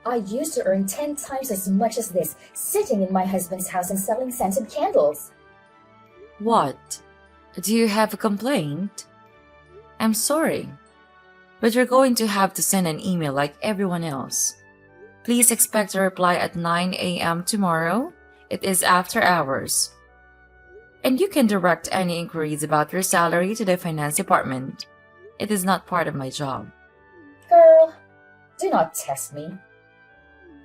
I used to earn 10 times as much as this, sitting in my husband's house and selling scented candles. What? Do you have a complaint? I'm sorry, but you're going to have to send an email like everyone else. Please expect a reply at 9 a.m. tomorrow. It is after hours. And you can direct any inquiries about your salary to the finance department. It is not part of my job. Girl, do not test me.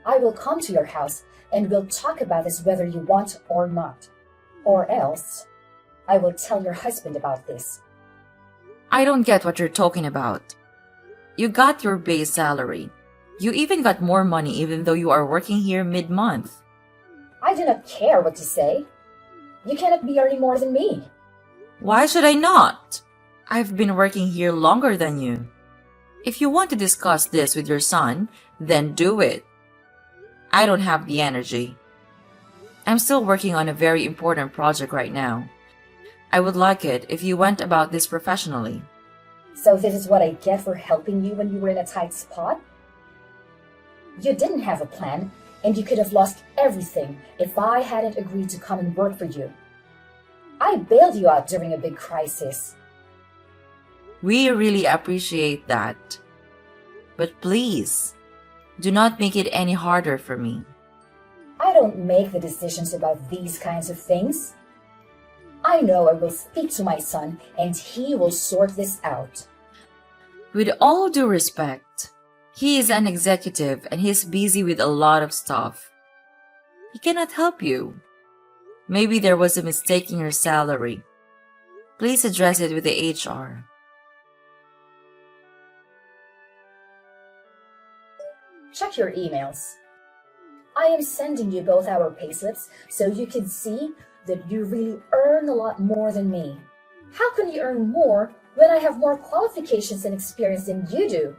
I will come to your house and we'll talk about this whether you want or not. Or else, I will tell your husband about this. I don't get what you're talking about. You got your base salary. You even got more money even though you are working here mid-month. I do not care what you say. You cannot be earning more than me. Why should I not? I've been working here longer than you. If you want to discuss this with your son, then do it. I don't have the energy. I'm still working on a very important project right now. I would like it if you went about this professionally. So this is what I get for helping you when you were in a tight spot? You didn't have a plan, and you could have lost everything if I hadn't agreed to come and work for you. I bailed you out during a big crisis. We really appreciate that. But please, do not make it any harder for me. I don't make the decisions about these kinds of things. I know I will speak to my son, and he will sort this out. With all due respect, he is an executive and he's busy with a lot of stuff. He cannot help you. Maybe there was a mistake in your salary. Please address it with the HR. Check your emails. I am sending you both our payslips so you can see that you really earn a lot more than me. How can you earn more when I have more qualifications and experience than you do?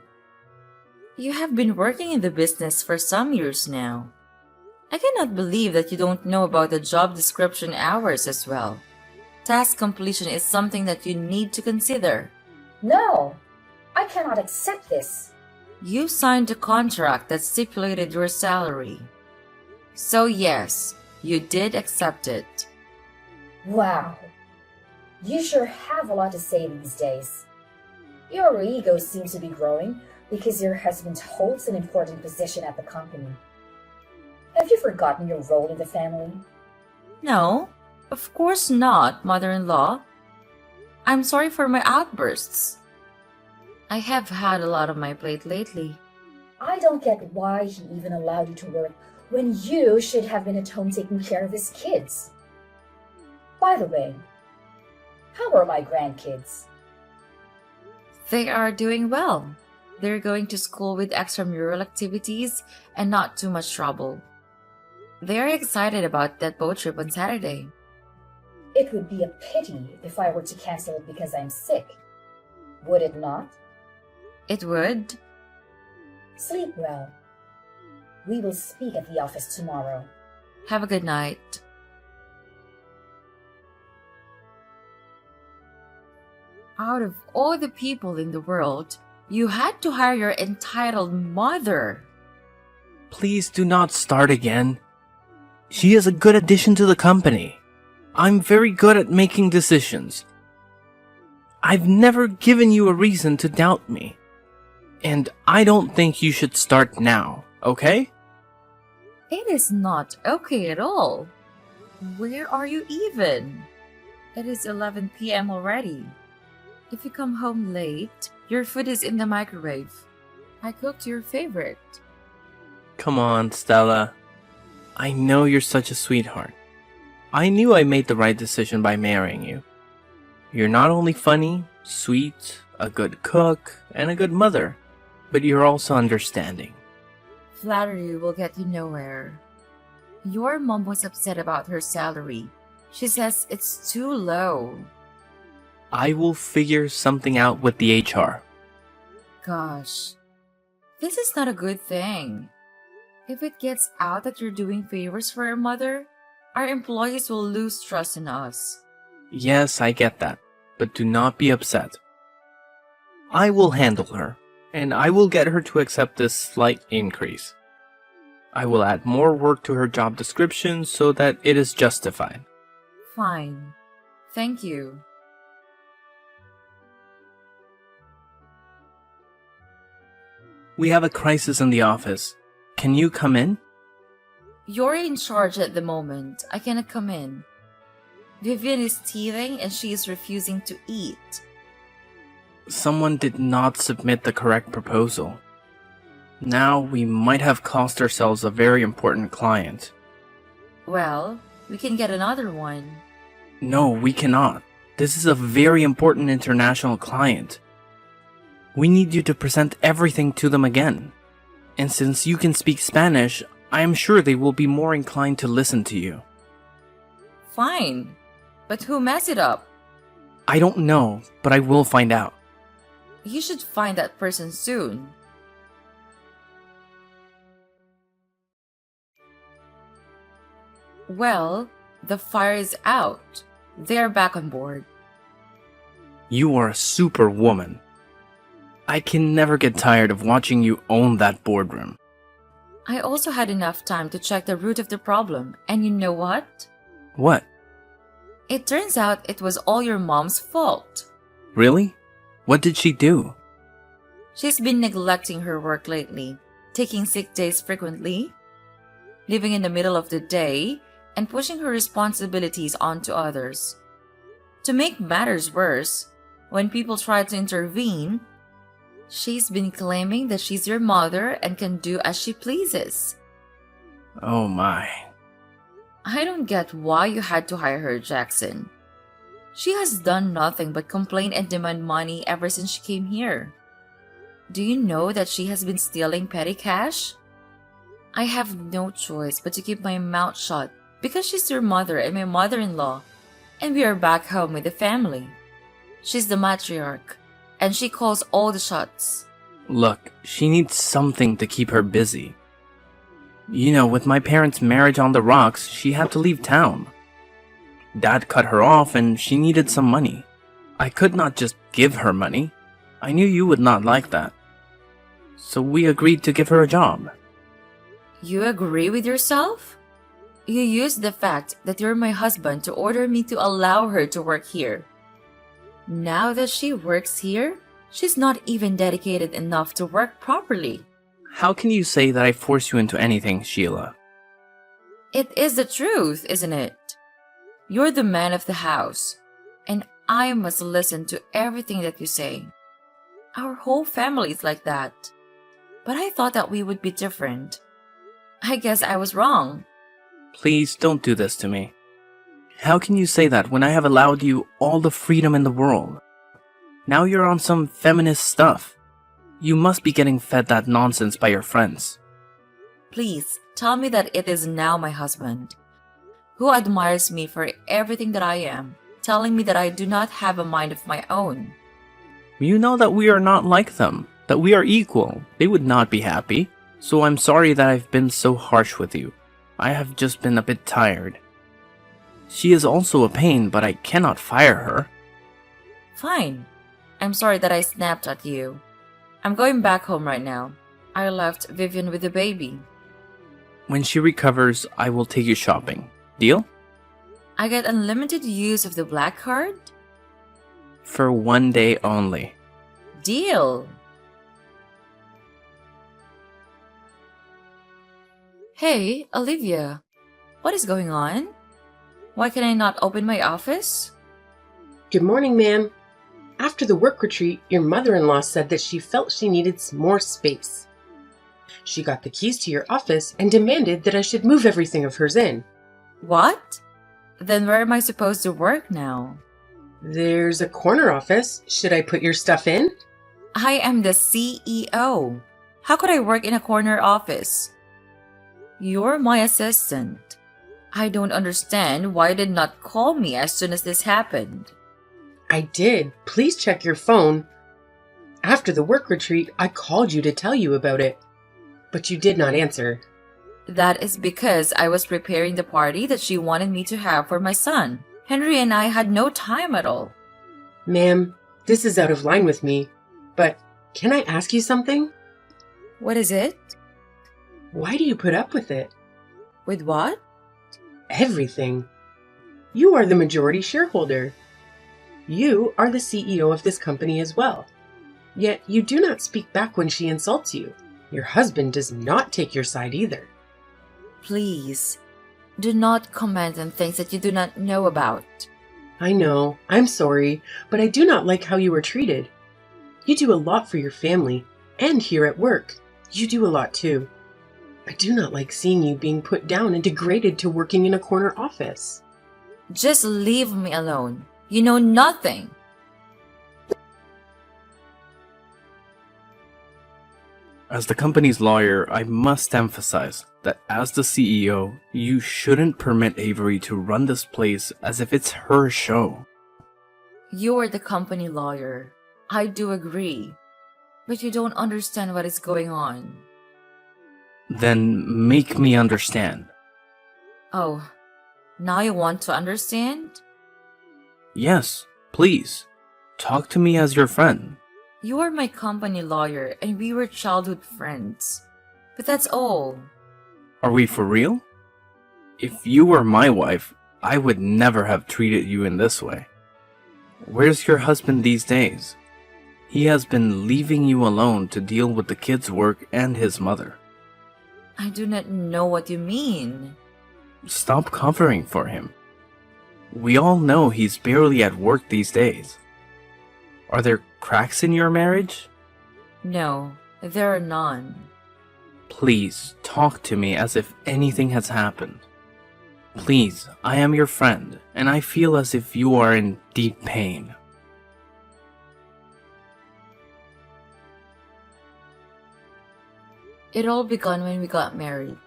You have been working in the business for some years now. I cannot believe that you don't know about the job description hours as well. Task completion is something that you need to consider. No, I cannot accept this. You signed a contract that stipulated your salary. So yes, you did accept it. Wow, you sure have a lot to say these days. Your ego seems to be growing because your husband holds an important position at the company. Have you forgotten your role in the family? No, of course not, mother-in-law. I'm sorry for my outbursts. I have had a lot on my plate lately. I don't get why he even allowed you to work when you should have been at home taking care of his kids. By the way, how are my grandkids? They are doing well. They're going to school with extramural activities and not too much trouble. They are excited about that boat trip on Saturday. It would be a pity if I were to cancel it because I'm sick. Would it not? It would. Sleep well. We will speak at the office tomorrow. Have a good night. Out of all the people in the world, you had to hire your entitled mother. Please do not start again. She is a good addition to the company. I'm very good at making decisions. I've never given you a reason to doubt me. And I don't think you should start now, okay? It is not okay at all. Where are you even? It is 11 p.m. already. If you come home late, your food is in the microwave. I cooked your favorite. Come on, Stella. I know you're such a sweetheart. I knew I made the right decision by marrying you. You're not only funny, sweet, a good cook, and a good mother, but you're also understanding. Flattery will get you nowhere. Your mom was upset about her salary. She says it's too low. I will figure something out with the HR. Gosh, this is not a good thing. If it gets out that you're doing favors for your mother, our employees will lose trust in us. Yes, I get that, but do not be upset. I will handle her, and I will get her to accept this slight increase. I will add more work to her job description so that it is justified. Fine. Thank you. We have a crisis in the office. Can you come in? You're in charge at the moment. I cannot come in. Vivian is teething and she is refusing to eat. Someone did not submit the correct proposal. Now we might have cost ourselves a very important client. Well, we can get another one. No, we cannot. This is a very important international client. We need you to present everything to them again. And since you can speak Spanish, I am sure they will be more inclined to listen to you. Fine. But who messed it up? I don't know, but I will find out. You should find that person soon. Well, the fire is out. They're back on board. You are a superwoman. I can never get tired of watching you own that boardroom. I also had enough time to check the root of the problem, and you know what? What? It turns out it was all your mom's fault. Really? What did she do? She's been neglecting her work lately, taking sick days frequently, living in the middle of the day, and pushing her responsibilities onto others. To make matters worse, when people try to intervene, she's been claiming that she's your mother and can do as she pleases. Oh my. I don't get why you had to hire her, Jackson. She has done nothing but complain and demand money ever since she came here. Do you know that she has been stealing petty cash? I have no choice but to keep my mouth shut because she's your mother and my mother-in-law, and we are back home with the family. She's the matriarch, and she calls all the shots. Look, she needs something to keep her busy. You know, with my parents' marriage on the rocks, she had to leave town. Dad cut her off and she needed some money. I could not just give her money. I knew you would not like that. So we agreed to give her a job. You agree with yourself? You used the fact that you're my husband to order me to allow her to work here. Now that she works here, she's not even dedicated enough to work properly. How can you say that I force you into anything, Sheila? It is the truth, isn't it? You're the man of the house, and I must listen to everything that you say. Our whole family is like that. But I thought that we would be different. I guess I was wrong. Please don't do this to me. How can you say that when I have allowed you all the freedom in the world? Now you're on some feminist stuff. You must be getting fed that nonsense by your friends. Please, tell me that it is now my husband, who admires me for everything that I am, telling me that I do not have a mind of my own. You know that we are not like them, that we are equal. They would not be happy. So I'm sorry that I've been so harsh with you. I have just been a bit tired. She is also a pain, but I cannot fire her. Fine. I'm sorry that I snapped at you. I'm going back home right now. I left Vivian with the baby. When she recovers, I will take you shopping. Deal? I get unlimited use of the black card? For 1 day only. Deal! Hey, Olivia. What is going on? Why can I not open my office? Good morning, ma'am. After the work retreat, your mother-in-law said that she felt she needed some more space. She got the keys to your office and demanded that I should move everything of hers in. What? Then where am I supposed to work now? There's a corner office. Should I put your stuff in? I am the CEO. How could I work in a corner office? You're my assistant. I don't understand why you did not call me as soon as this happened. I did. Please check your phone. After the work retreat, I called you to tell you about it, but you did not answer. That is because I was preparing the party that she wanted me to have for my son. Henry and I had no time at all. Ma'am, this is out of line with me, but can I ask you something? What is it? Why do you put up with it? With what? Everything. You are the majority shareholder. You are the CEO of this company as well. Yet you do not speak back when she insults you. Your husband does not take your side either. Please, do not comment on things that you do not know about. I know, I'm sorry, but I do not like how you were treated. You do a lot for your family, and here at work. You do a lot too. I do not like seeing you being put down and degraded to working in a corner office. Just leave me alone. You know nothing. As the company's lawyer, I must emphasize that as the CEO, you shouldn't permit Avery to run this place as if it's her show. You are the company lawyer. I do agree. But you don't understand what is going on. Then make me understand. Oh, now you want to understand? Yes, please. Talk to me as your friend. You are my company lawyer and we were childhood friends. But that's all. Are we for real? If you were my wife, I would never have treated you in this way. Where's your husband these days? He has been leaving you alone to deal with the kids' work and his mother. I do not know what you mean. Stop covering for him. We all know he's barely at work these days. Are there cracks in your marriage? No, there are none. Please talk to me as if anything has happened. Please, I am your friend, and I feel as if you are in deep pain. It all began when we got married.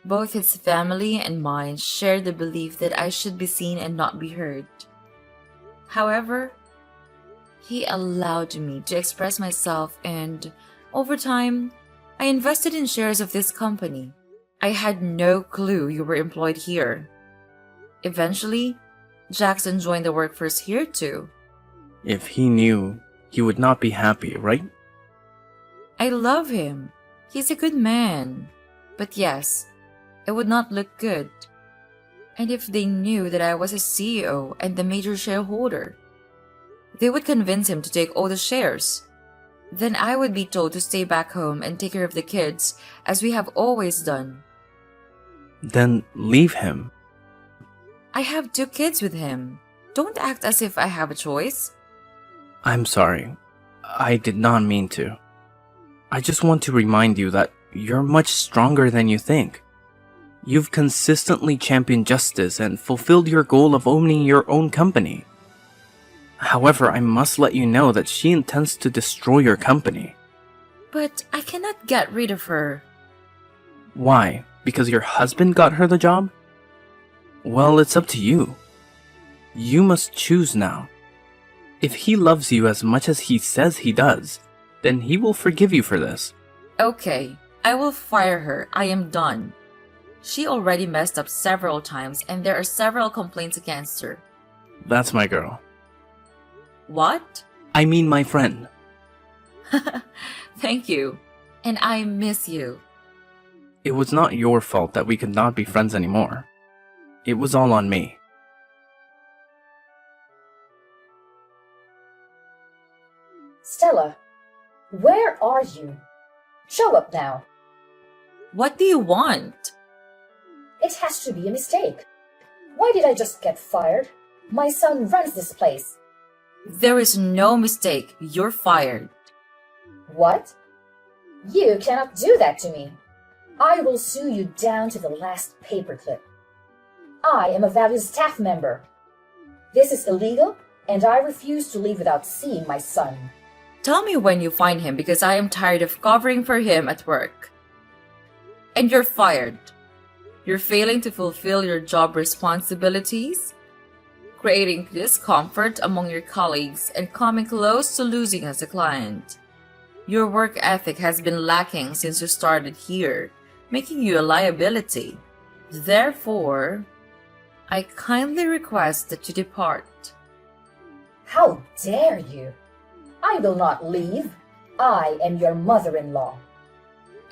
Both his family and mine shared the belief that I should be seen and not be heard. However, he allowed me to express myself and, over time, I invested in shares of this company. I had no clue you were employed here. Eventually, Jackson joined the workforce here too. If he knew, he would not be happy, right? I love him. He's a good man. But yes, it would not look good. And if they knew that I was a CEO and the major shareholder, they would convince him to take all the shares. Then I would be told to stay back home and take care of the kids, as we have always done. Then leave him. I have 2 kids with him. Don't act as if I have a choice. I'm sorry. I did not mean to. I just want to remind you that you're much stronger than you think. You've consistently championed justice and fulfilled your goal of owning your own company. However, I must let you know that she intends to destroy your company. But I cannot get rid of her. Why? Because your husband got her the job? Well, it's up to you. You must choose now. If he loves you as much as he says he does, then he will forgive you for this. Okay, I will fire her. I am done. She already messed up several times and there are several complaints against her. That's my girl. What? I mean my friend. Thank you. And I miss you. It was not your fault that we could not be friends anymore. It was all on me. Stella, where are you? Show up now. What do you want? It has to be a mistake. Why did I just get fired? My son runs this place. There is no mistake. You're fired. What? You cannot do that to me. I will sue you down to the last paperclip. I am a valued staff member. This is illegal, and I refuse to leave without seeing my son. Tell me when you find him because I am tired of covering for him at work. And you're fired. You're failing to fulfill your job responsibilities, creating discomfort among your colleagues, and coming close to losing as a client. Your work ethic has been lacking since you started here, making you a liability. Therefore, I kindly request that you depart. How dare you? I will not leave. I am your mother-in-law.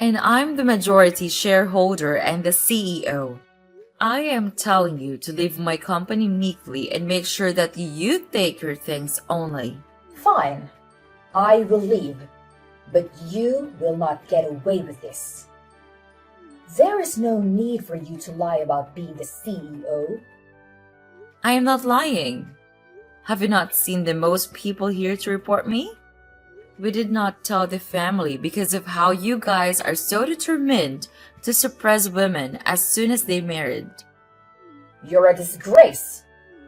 And I'm the majority shareholder and the CEO. I am telling you to leave my company meekly and make sure that you take your things only. Fine, I will leave, but you will not get away with this. There is no need for you to lie about being the CEO. I am not lying. Have you not seen the most people here to report me? We did not tell the family because of how you guys are so determined to suppress women as soon as they married. You're a disgrace.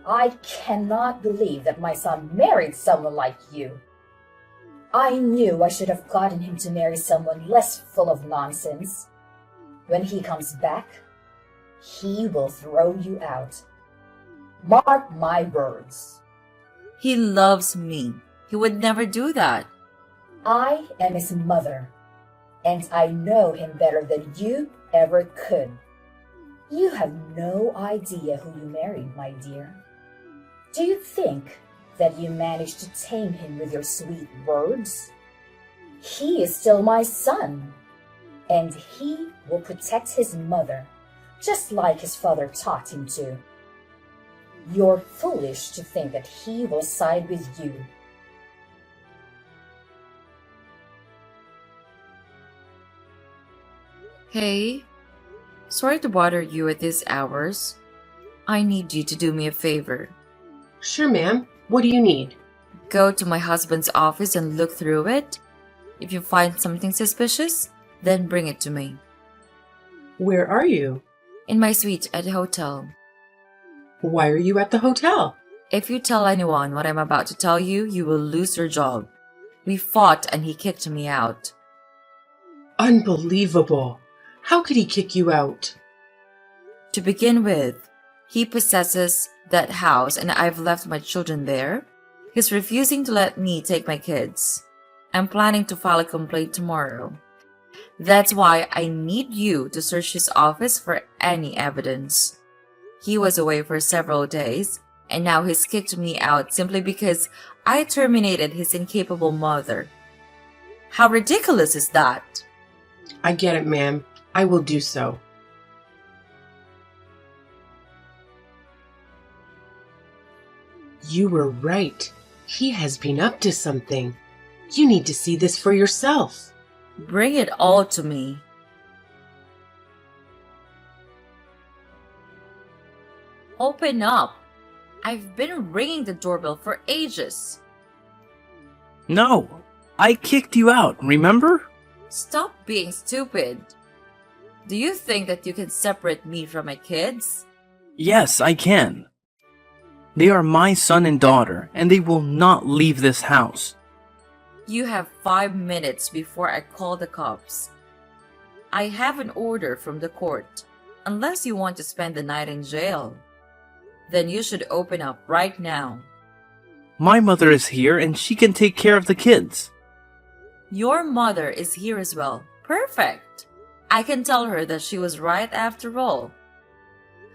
I cannot believe that my son married someone like you. I knew I should have gotten him to marry someone less full of nonsense. When he comes back, he will throw you out. Mark my words. He loves me. He would never do that. I am his mother, and I know him better than you ever could. You have no idea who you married, my dear. Do you think that you managed to tame him with your sweet words? He is still my son, and he will protect his mother, just like his father taught him to. You're foolish to think that he will side with you. Hey, sorry to bother you at these hours. I need you to do me a favor. Sure, ma'am. What do you need? Go to my husband's office and look through it. If you find something suspicious, then bring it to me. Where are you? In my suite at the hotel. Why are you at the hotel? If you tell anyone what I'm about to tell you, you will lose your job. We fought and he kicked me out. Unbelievable. How could he kick you out? To begin with, he possesses that house and I've left my children there. He's refusing to let me take my kids. I'm planning to file a complaint tomorrow. That's why I need you to search his office for any evidence. He was away for several days, and now he's kicked me out simply because I terminated his incapable mother. How ridiculous is that? I get it, ma'am. I will do so. You were right. He has been up to something. You need to see this for yourself. Bring it all to me. Open up. I've been ringing the doorbell for ages. No, I kicked you out, remember? Stop being stupid. Do you think that you can separate me from my kids? Yes, I can. They are my son and daughter, and they will not leave this house. You have 5 minutes before I call the cops. I have an order from the court. Unless you want to spend the night in jail, then you should open up right now. My mother is here and she can take care of the kids. Your mother is here as well. Perfect. I can tell her that she was right after all.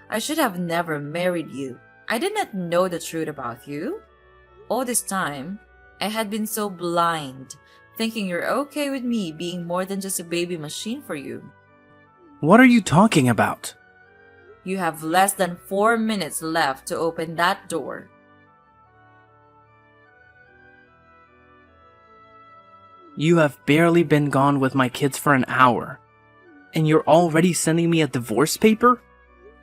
I should have never married you. I did not know the truth about you. All this time, I had been so blind, thinking you're okay with me being more than just a baby machine for you. What are you talking about? You have less than 4 minutes left to open that door. You have barely been gone with my kids for an hour, and you're already sending me a divorce paper?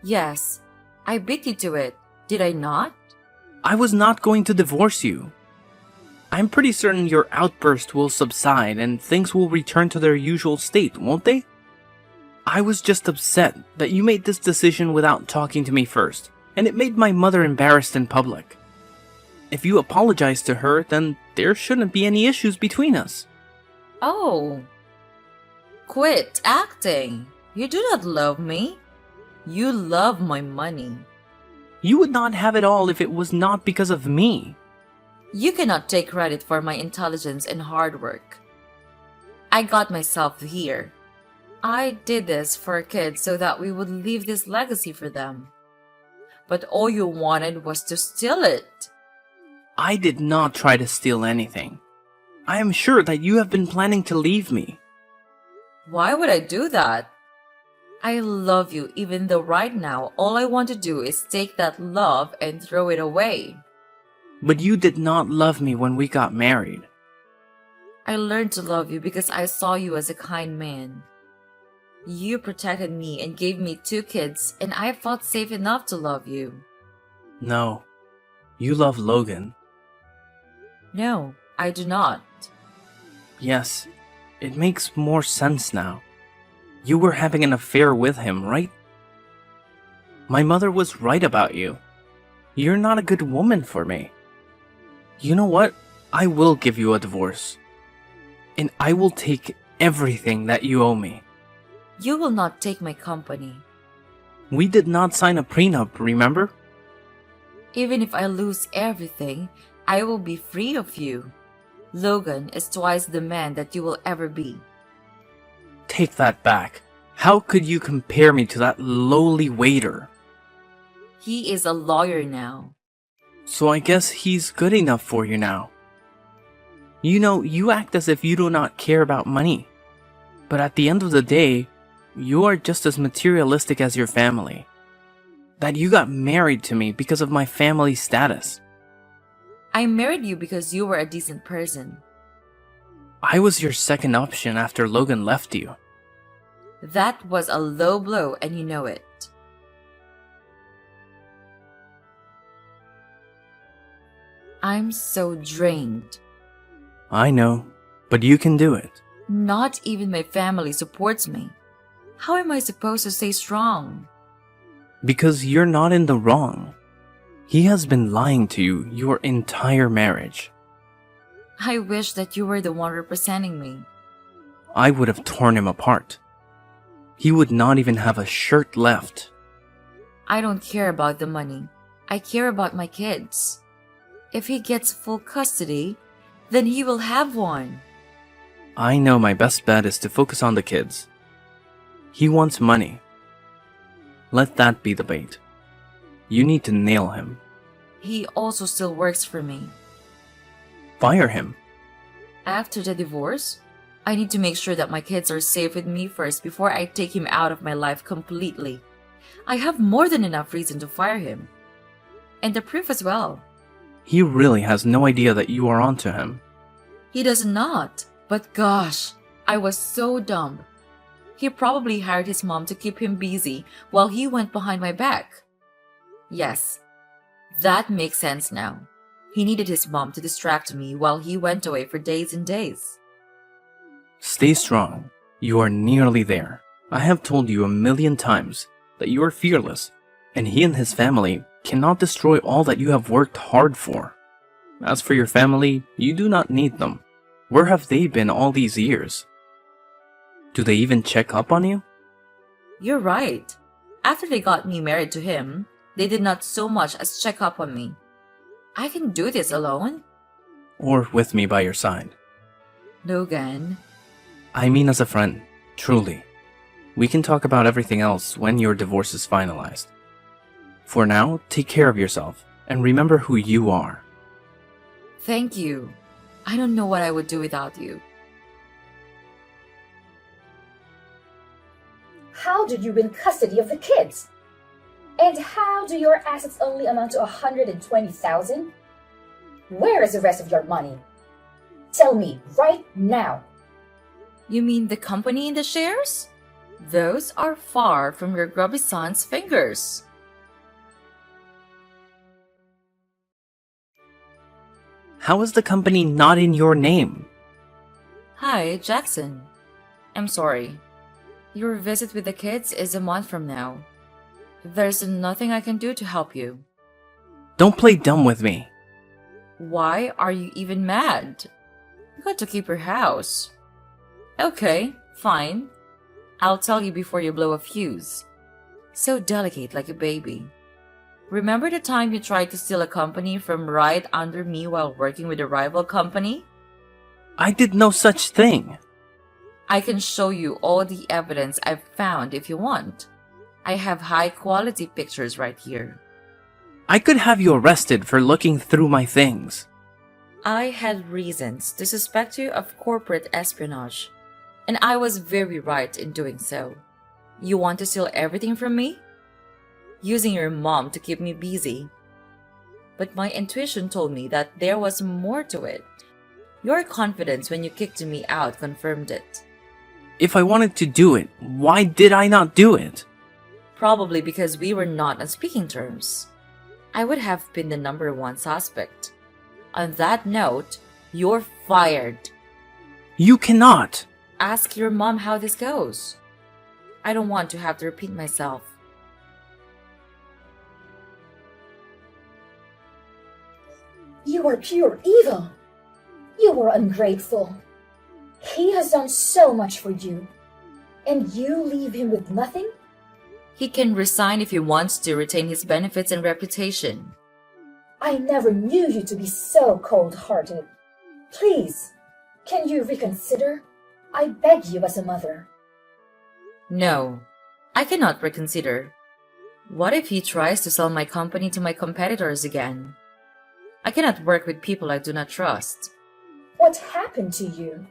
Yes, I beat you to it, did I not? I was not going to divorce you. I'm pretty certain your outburst will subside and things will return to their usual state, won't they? I was just upset that you made this decision without talking to me first, and it made my mother embarrassed in public. If you apologize to her, then there shouldn't be any issues between us. Oh. Quit acting. You do not love me. You love my money. You would not have it all if it was not because of me. You cannot take credit for my intelligence and hard work. I got myself here. I did this for our kids so that we would leave this legacy for them. But all you wanted was to steal it. I did not try to steal anything. I am sure that you have been planning to leave me. Why would I do that? I love you even though right now all I want to do is take that love and throw it away. But you did not love me when we got married. I learned to love you because I saw you as a kind man. You protected me and gave me 2 kids, and I felt safe enough to love you. No, you love Logan. No, I do not. Yes, it makes more sense now. You were having an affair with him, right? My mother was right about you. You're not a good woman for me. You know what? I will give you a divorce. And I will take everything that you owe me. You will not take my company. We did not sign a prenup, remember? Even if I lose everything, I will be free of you. Logan is twice the man that you will ever be. Take that back. How could you compare me to that lowly waiter? He is a lawyer now. So I guess he's good enough for you now. You know, you act as if you do not care about money. But at the end of the day, you are just as materialistic as your family. That you got married to me because of my family status. I married you because you were a decent person. I was your second option after Logan left you. That was a low blow and you know it. I'm so drained. I know, but you can do it. Not even my family supports me. How am I supposed to stay strong? Because you're not in the wrong. He has been lying to you your entire marriage. I wish that you were the one representing me. I would have torn him apart. He would not even have a shirt left. I don't care about the money. I care about my kids. If he gets full custody, then he will have one. I know my best bet is to focus on the kids. He wants money. Let that be the bait. You need to nail him. He also still works for me. Fire him. After the divorce, I need to make sure that my kids are safe with me first before I take him out of my life completely. I have more than enough reason to fire him. And the proof as well. He really has no idea that you are onto him. He does not. But gosh, I was so dumb. He probably hired his mom to keep him busy while he went behind my back. Yes, that makes sense now. He needed his mom to distract me while he went away for days and days. Stay strong. You are nearly there. I have told you a million times that you are fearless, and he and his family cannot destroy all that you have worked hard for. As for your family, you do not need them. Where have they been all these years? Do they even check up on you? You're right. After they got me married to him, they did not so much as check up on me. I can do this alone. Or with me by your side? Logan. I mean as a friend, truly. We can talk about everything else when your divorce is finalized. For now, take care of yourself and remember who you are. Thank you. I don't know what I would do without you. How did you win custody of the kids? And how do your assets only amount to 120,000? Where is the rest of your money? Tell me right now. You mean the company and the shares? Those are far from your grubby son's fingers. How is the company not in your name? Hi, Jackson. I'm sorry. Your visit with the kids is a month from now. There's nothing I can do to help you. Don't play dumb with me. Why are you even mad? You got to keep your house. Okay, fine. I'll tell you before you blow a fuse. So delicate like a baby. Remember the time you tried to steal a company from right under me while working with a rival company? I did no such thing. I can show you all the evidence I've found if you want. I have high quality pictures right here. I could have you arrested for looking through my things. I had reasons to suspect you of corporate espionage. And I was very right in doing so. You want to steal everything from me? Using your mom to keep me busy. But my intuition told me that there was more to it. Your confidence when you kicked me out confirmed it. If I wanted to do it, why did I not do it? Probably because we were not on speaking terms. I would have been the number one suspect. On that note, you're fired. You cannot! Ask your mom how this goes. I don't want to have to repeat myself. You are pure evil. You were ungrateful. He has done so much for you, and you leave him with nothing? He can resign if he wants to retain his benefits and reputation. I never knew you to be so cold-hearted. Please, can you reconsider? I beg you as a mother. No, I cannot reconsider. What if he tries to sell my company to my competitors again? I cannot work with people I do not trust. What happened to you?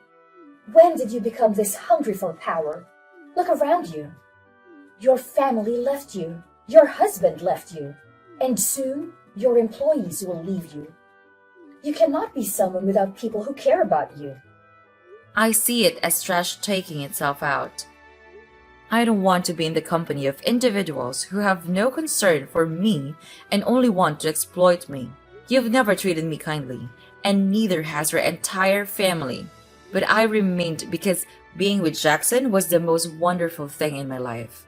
When did you become this hungry for power? Look around you. Your family left you. Your husband left you. And soon, your employees will leave you. You cannot be someone without people who care about you. I see it as trash taking itself out. I don't want to be in the company of individuals who have no concern for me and only want to exploit me. You've never treated me kindly, and neither has your entire family. But I remained because being with Jackson was the most wonderful thing in my life.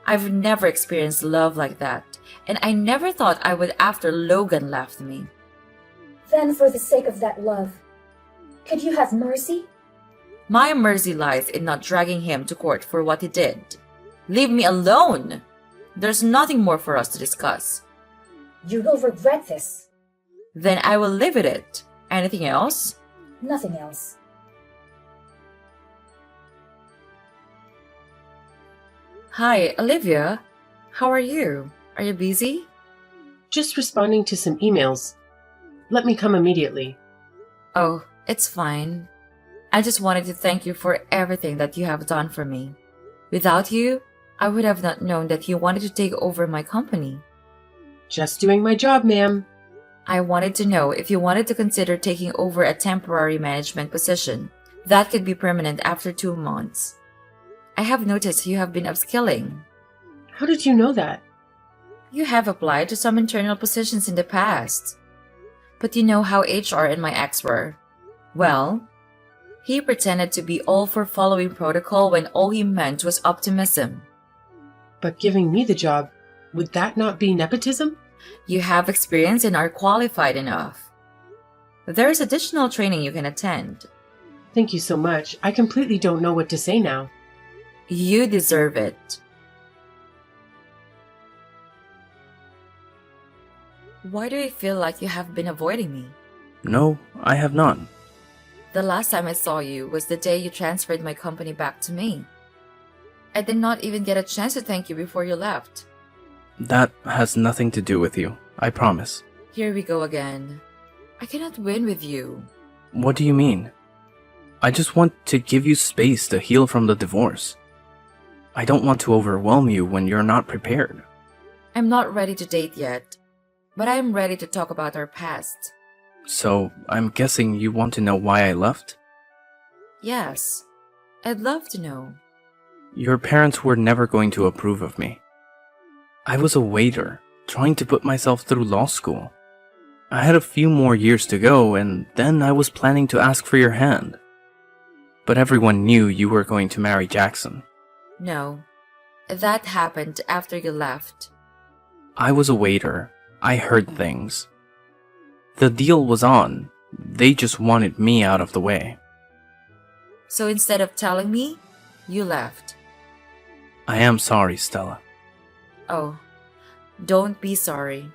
I've never experienced love like that, and I never thought I would after Logan left me. Then for the sake of that love, could you have mercy? My mercy lies in not dragging him to court for what he did. Leave me alone! There's nothing more for us to discuss. You will regret this. Then I will live with it. Anything else? Nothing else. Hi, Olivia. How are you? Are you busy? Just responding to some emails. Let me come immediately. Oh, it's fine. I just wanted to thank you for everything that you have done for me. Without you, I would have not known that you wanted to take over my company. Just doing my job, ma'am. I wanted to know if you wanted to consider taking over a temporary management position. That could be permanent after 2 months. I have noticed you have been upskilling. How did you know that? You have applied to some internal positions in the past. But you know how HR and my ex were. Well, he pretended to be all for following protocol when all he meant was optimism. But giving me the job, would that not be nepotism? You have experience and are qualified enough. There's additional training you can attend. Thank you so much. I completely don't know what to say now. You deserve it. Why do you feel like you have been avoiding me? No, I have not. The last time I saw you was the day you transferred my company back to me. I did not even get a chance to thank you before you left. That has nothing to do with you, I promise. Here we go again. I cannot win with you. What do you mean? I just want to give you space to heal from the divorce. I don't want to overwhelm you when you're not prepared. I'm not ready to date yet, but I am ready to talk about our past. So, I'm guessing you want to know why I left? Yes, I'd love to know. Your parents were never going to approve of me. I was a waiter, trying to put myself through law school. I had a few more years to go, and then I was planning to ask for your hand. But everyone knew you were going to marry Jackson. No, that happened after you left. I was a waiter. I heard things. The deal was on. They just wanted me out of the way. So instead of telling me, you left. I am sorry, Stella. Oh, don't be sorry.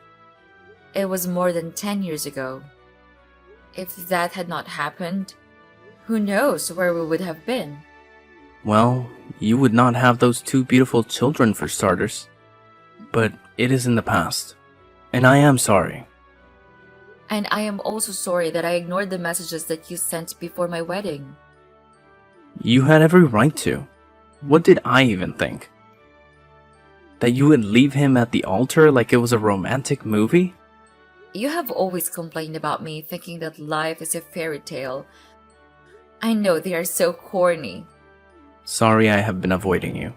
It was more than 10 years ago. If that had not happened, who knows where we would have been? Well, you would not have those 2 beautiful children for starters. But it is in the past. And I am sorry. And I am also sorry that I ignored the messages that you sent before my wedding. You had every right to. What did I even think? That you would leave him at the altar like it was a romantic movie? You have always complained about me thinking that life is a fairy tale. I know they are so corny. Sorry I have been avoiding you.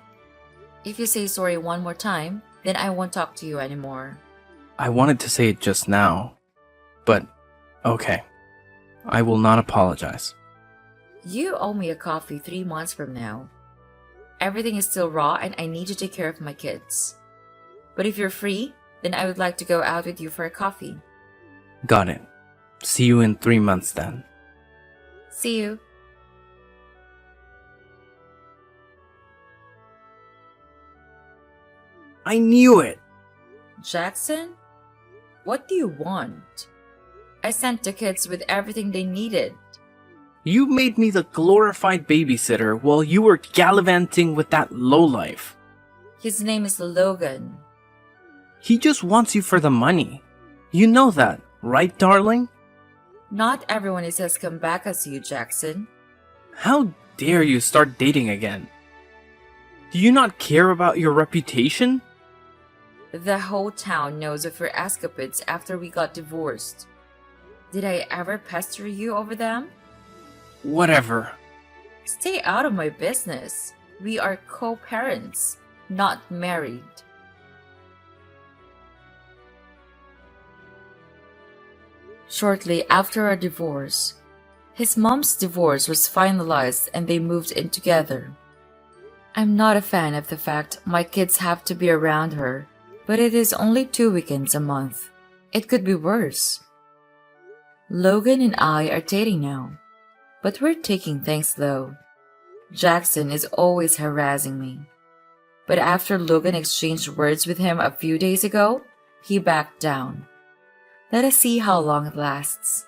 If you say sorry one more time, then I won't talk to you anymore. I wanted to say it just now, but okay. I will not apologize. You owe me a coffee 3 months from now. Everything is still raw and I need to take care of my kids. But if you're free, then I would like to go out with you for a coffee. Got it. See you in 3 months then. See you. I knew it! Jackson? What do you want? I sent the kids with everything they needed. You made me the glorified babysitter while you were gallivanting with that lowlife. His name is Logan. He just wants you for the money. You know that, right, darling? Not everyone is as come back as you, Jackson. How dare you start dating again? Do you not care about your reputation? The whole town knows of your escapades after we got divorced. Did I ever pester you over them? Whatever. Stay out of my business. We are co-parents, not married. Shortly after our divorce, his mom's divorce was finalized and they moved in together. I'm not a fan of the fact my kids have to be around her, but it is only 2 weekends a month. It could be worse. Logan and I are dating now, but we're taking things slow. Jackson is always harassing me. But after Logan exchanged words with him a few days ago, he backed down. Let us see how long it lasts.